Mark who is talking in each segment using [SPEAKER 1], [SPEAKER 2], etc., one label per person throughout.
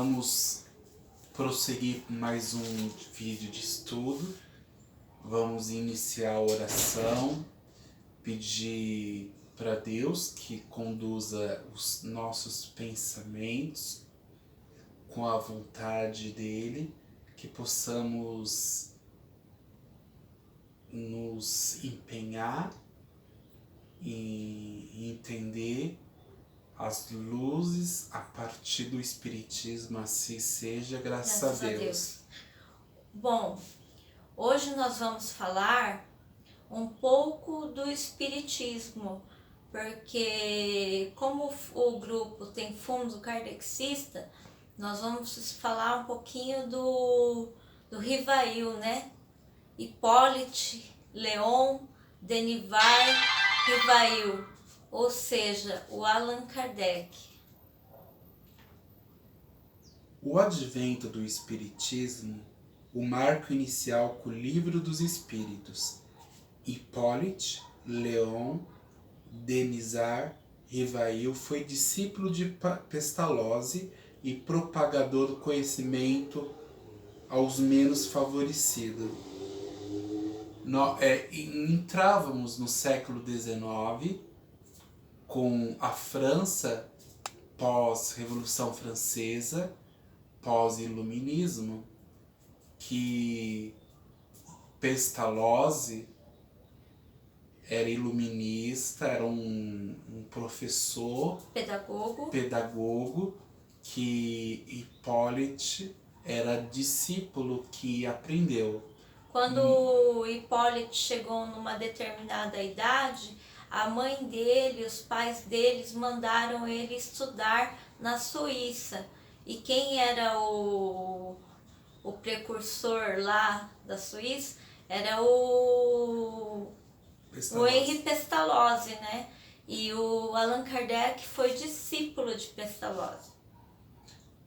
[SPEAKER 1] Vamos prosseguir com mais um vídeo de estudo. Vamos iniciar a oração, pedir para Deus que conduza os nossos pensamentos com a vontade dele, que possamos nos empenhar em entender as luzes a partir do Espiritismo, assim seja, graças a Deus.
[SPEAKER 2] Bom, hoje nós vamos falar um pouco do Espiritismo, porque como o grupo tem fundo kardecista, nós vamos falar um pouquinho do Rivail, né? Hippolyte Léon Denis Rivail, ou seja, o Allan Kardec.
[SPEAKER 1] O advento do Espiritismo, o marco inicial com o Livro dos Espíritos. Hippolyte Léon Denis Rivail foi discípulo de Pestalozzi e propagador do conhecimento aos menos favorecidos. Entrávamos no século XIX com a França pós-Revolução Francesa, pós-Iluminismo, que Pestalozzi era iluminista, era um professor, pedagogo, que Hippolyte era discípulo que aprendeu.
[SPEAKER 2] Quando o Hippolyte chegou numa determinada idade, a mãe dele, os pais deles mandaram ele estudar na Suíça. E quem era o precursor lá da Suíça era o Henri Pestalozzi, né? E o Allan Kardec foi discípulo de Pestalozzi.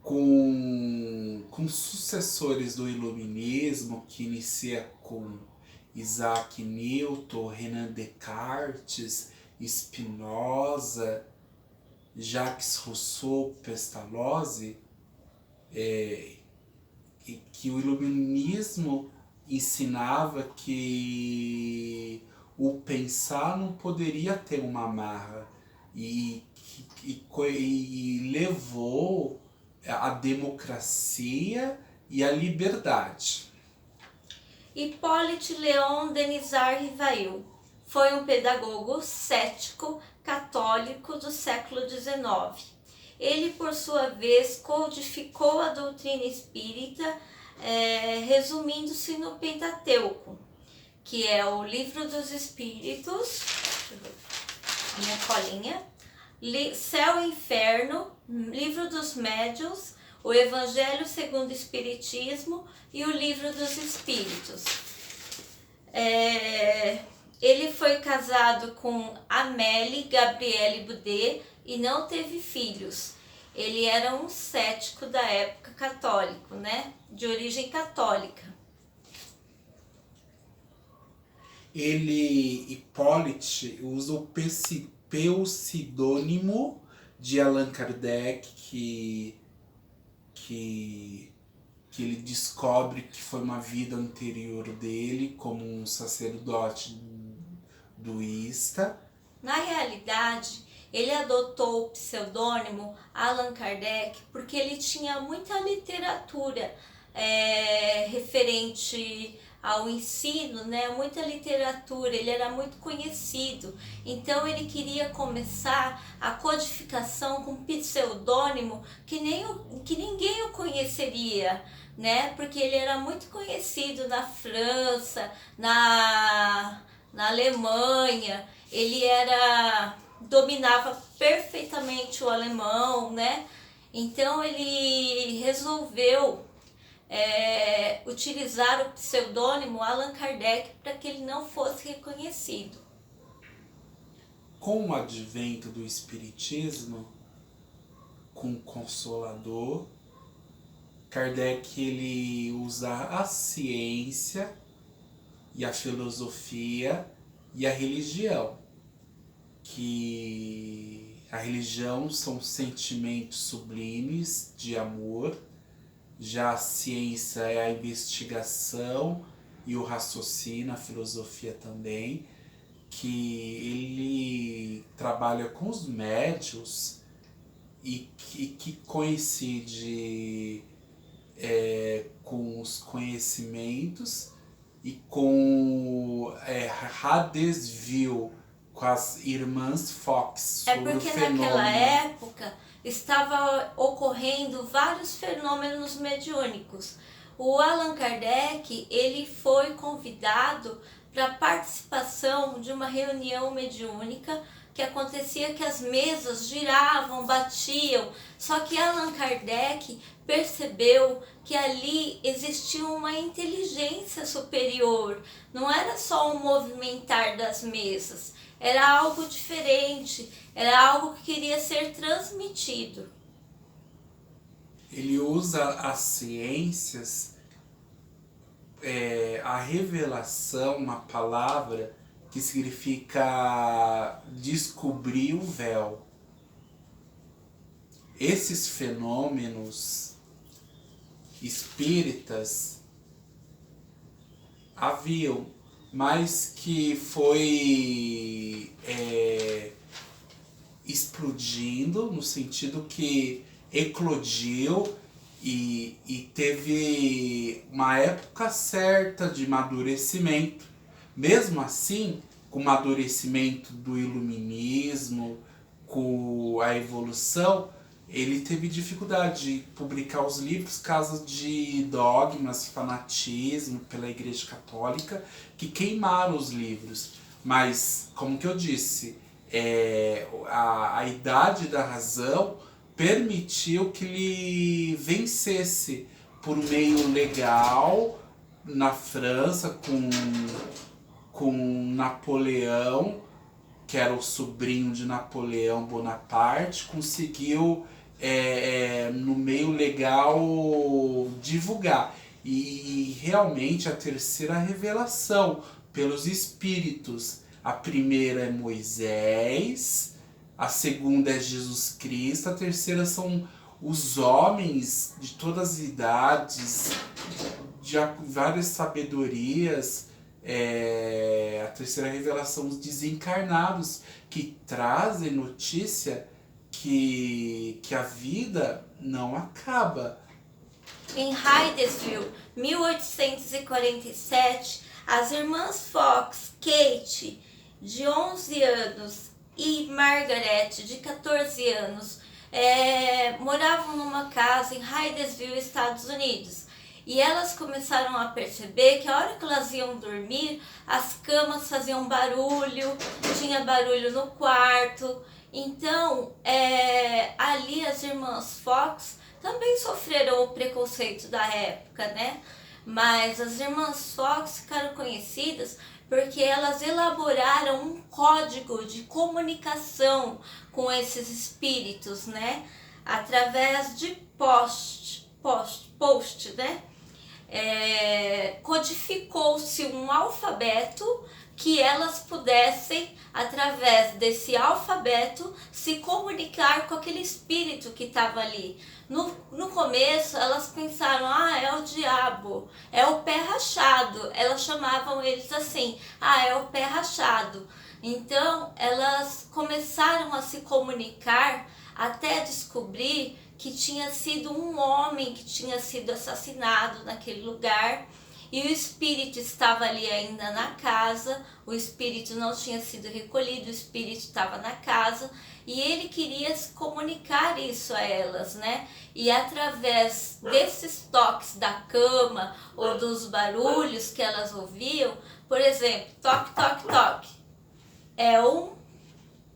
[SPEAKER 1] Com sucessores do Iluminismo, que inicia com Isaac Newton, Renan Descartes, Spinoza, Jacques Rousseau, Pestalozzi, que o Iluminismo ensinava que o pensar não poderia ter uma amarra e levou a democracia e a liberdade.
[SPEAKER 2] Hippolyte Léon Denis Rivail foi um pedagogo cético católico do século XIX. Ele, por sua vez, codificou a doutrina espírita, resumindo-se no Pentateuco, que é o Livro dos Espíritos, minha colinha, Céu e Inferno, Livro dos Médiuns, o Evangelho segundo o Espiritismo e o Livro dos Espíritos. Ele foi casado com Amélie Gabrielle Boudet e não teve filhos. Ele era um cético da época católico, né? De origem católica.
[SPEAKER 1] Hippolyte, usa o pseudônimo de Allan Kardec, que ele descobre que foi uma vida anterior dele como um sacerdote duísta.
[SPEAKER 2] Na realidade, ele adotou o pseudônimo Allan Kardec porque ele tinha muita literatura referente ao ensino, né? Muita literatura, ele era muito conhecido. Então ele queria começar a codificação com pseudônimo que ninguém o conheceria, né? Porque ele era muito conhecido na França, na Alemanha. Ele dominava perfeitamente o alemão, né? Então ele resolveu utilizar o pseudônimo Allan Kardec para que ele não fosse reconhecido.
[SPEAKER 1] Com o advento do Espiritismo, com o Consolador, Kardec ele usa a ciência e a filosofia e a religião, que A religião são sentimentos sublimes de amor, já a ciência é a investigação e o raciocínio, a filosofia também, que ele trabalha com os médiuns e que coincide com os conhecimentos e com Huddersfield, com as irmãs Fox, sobre o fenômeno.
[SPEAKER 2] Naquela época estava ocorrendo vários fenômenos mediúnicos. O Allan Kardec, ele foi convidado para a participação de uma reunião mediúnica que acontecia que as mesas giravam, batiam, só que Allan Kardec percebeu que ali existia uma inteligência superior, não era só o movimentar das mesas, era algo diferente, era algo que queria ser transmitido.
[SPEAKER 1] Ele usa as ciências, a revelação, uma palavra que significa descobrir o véu. Esses fenômenos espíritas haviam, mas que foi explodindo, no sentido que eclodiu e teve uma época certa de amadurecimento. Mesmo assim, com o amadurecimento do iluminismo, com a evolução, ele teve dificuldade de publicar os livros, caso de dogmas, fanatismo pela Igreja Católica, que queimaram os livros. Mas, como que eu disse, a idade da razão permitiu que ele vencesse por meio legal na França com Napoleão, que era o sobrinho de Napoleão Bonaparte, conseguiu no meio legal divulgar. E realmente a terceira revelação pelos espíritos. A primeira é Moisés, a segunda é Jesus Cristo, a terceira são os homens de todas as idades, de várias sabedorias. A terceira revelação, os desencarnados, que trazem notícia que a vida não acaba.
[SPEAKER 2] Em Huddersfield, 1847, as irmãs Fox, Kate, de 11 anos, e Margaret, de 14 anos, moravam numa casa em Huddersfield, Estados Unidos. E elas começaram a perceber que a hora que elas iam dormir, as camas faziam barulho, tinha barulho no quarto. Então, ali as irmãs Fox também sofreram o preconceito da época, né? Mas as irmãs Fox ficaram conhecidas porque elas elaboraram um código de comunicação com esses espíritos, né? Através de post, né? Codificou-se um alfabeto que elas pudessem, através desse alfabeto, se comunicar com aquele espírito que estava ali. No começo, elas pensaram, é o diabo, é o pé rachado. Elas chamavam eles assim, é o pé rachado. Então, elas começaram a se comunicar até descobrir que tinha sido um homem que tinha sido assassinado naquele lugar. E o espírito estava ali ainda na casa, o espírito não tinha sido recolhido, o espírito estava na casa e ele queria comunicar isso a elas, né? E através desses toques da cama ou dos barulhos que elas ouviam, por exemplo, toque, toque, toque,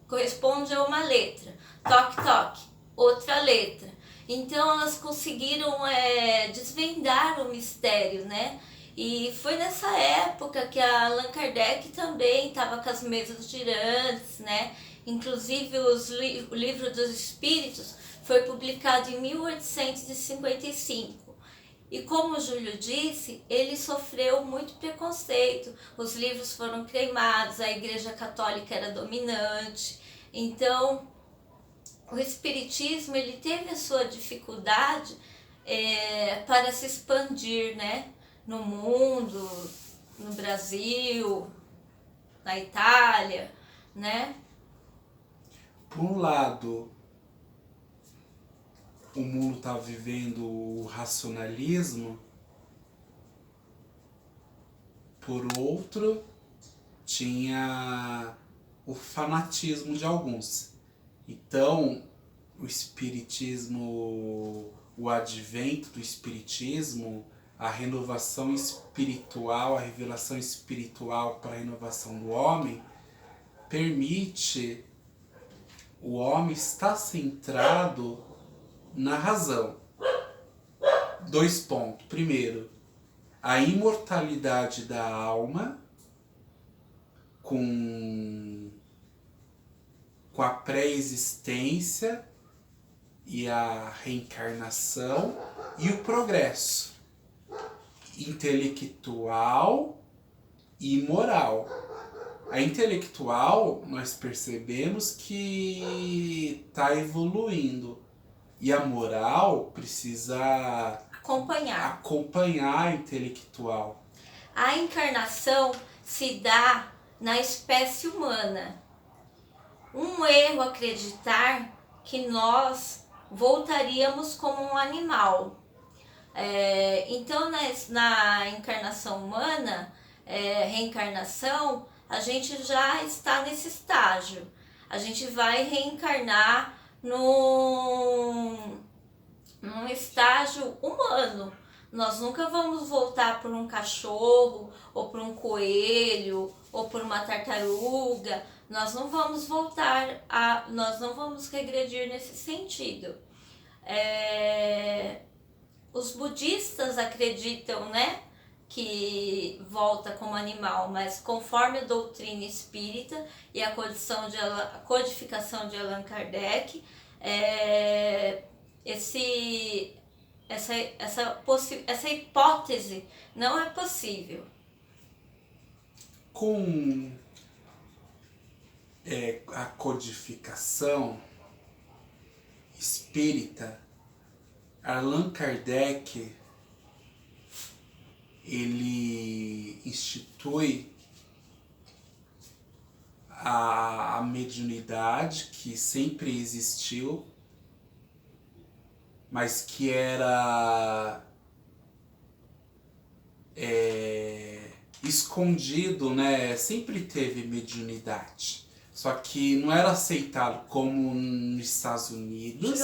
[SPEAKER 2] corresponde a uma letra, toque, toque, outra letra. Então elas conseguiram desvendar o mistério, né? E foi nessa época que a Allan Kardec também estava com as mesas girantes, né? Inclusive o livro dos Espíritos foi publicado em 1855. E como o Júlio disse, ele sofreu muito preconceito. Os livros foram queimados, a Igreja Católica era dominante. Então, o espiritismo ele teve a sua dificuldade para se expandir, né? No mundo, no Brasil, na Itália, né?
[SPEAKER 1] Por um lado, o mundo está vivendo o racionalismo, por outro, tinha o fanatismo de alguns. Então, o espiritismo, o advento do espiritismo, a renovação espiritual, a revelação espiritual para a renovação do homem, permite o homem estar centrado na razão. 2 pontos. Primeiro, a imortalidade da alma com a pré-existência e a reencarnação e o progresso intelectual e moral. A intelectual, nós percebemos que está evoluindo. E a moral precisa acompanhar a intelectual.
[SPEAKER 2] A encarnação se dá na espécie humana. Um erro acreditar que nós voltaríamos como um animal. Então, na encarnação humana, reencarnação, a gente já está nesse estágio. A gente vai reencarnar num estágio humano. Nós nunca vamos voltar por um cachorro, ou por um coelho, ou por uma tartaruga. Nós não vamos nós não vamos regredir nesse sentido. Os budistas acreditam, né, que volta como animal, mas conforme a doutrina espírita e a codificação de Allan Kardec, essa hipótese não é possível.
[SPEAKER 1] Com a codificação espírita, Allan Kardec ele institui a mediunidade que sempre existiu, mas que era escondido, né? Sempre teve mediunidade, só que não era aceitado como nos Estados Unidos.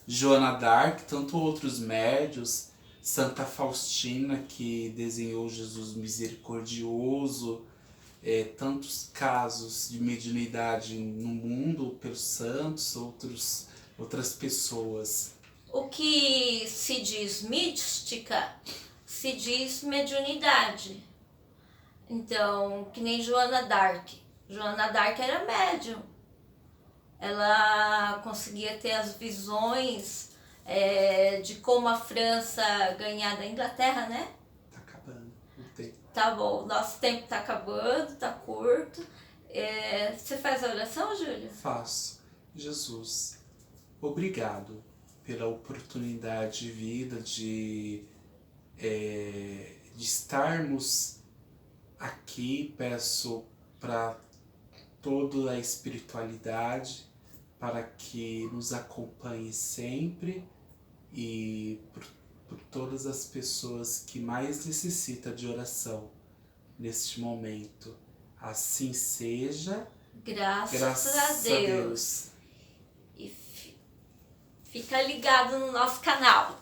[SPEAKER 1] Joana d'Arc, tanto outros médios, Santa Faustina, que desenhou Jesus Misericordioso, tantos casos de mediunidade no mundo pelos santos, outras pessoas.
[SPEAKER 2] O que se diz mística, se diz mediunidade. Então, que nem Joana d'Arc. Joana d'Arc era médium. Ela conseguia ter as visões de como a França ganhar da Inglaterra, né?
[SPEAKER 1] Tá acabando o tempo.
[SPEAKER 2] Tá bom, nosso tempo tá acabando, tá curto. Você faz a oração, Júlio?
[SPEAKER 1] Faço. Jesus, obrigado pela oportunidade de vida de estarmos aqui. Peço para toda a espiritualidade para que nos acompanhe sempre e por todas as pessoas que mais necessitam de oração neste momento. Assim seja.
[SPEAKER 2] Graças a Deus. E fica ligado no nosso canal.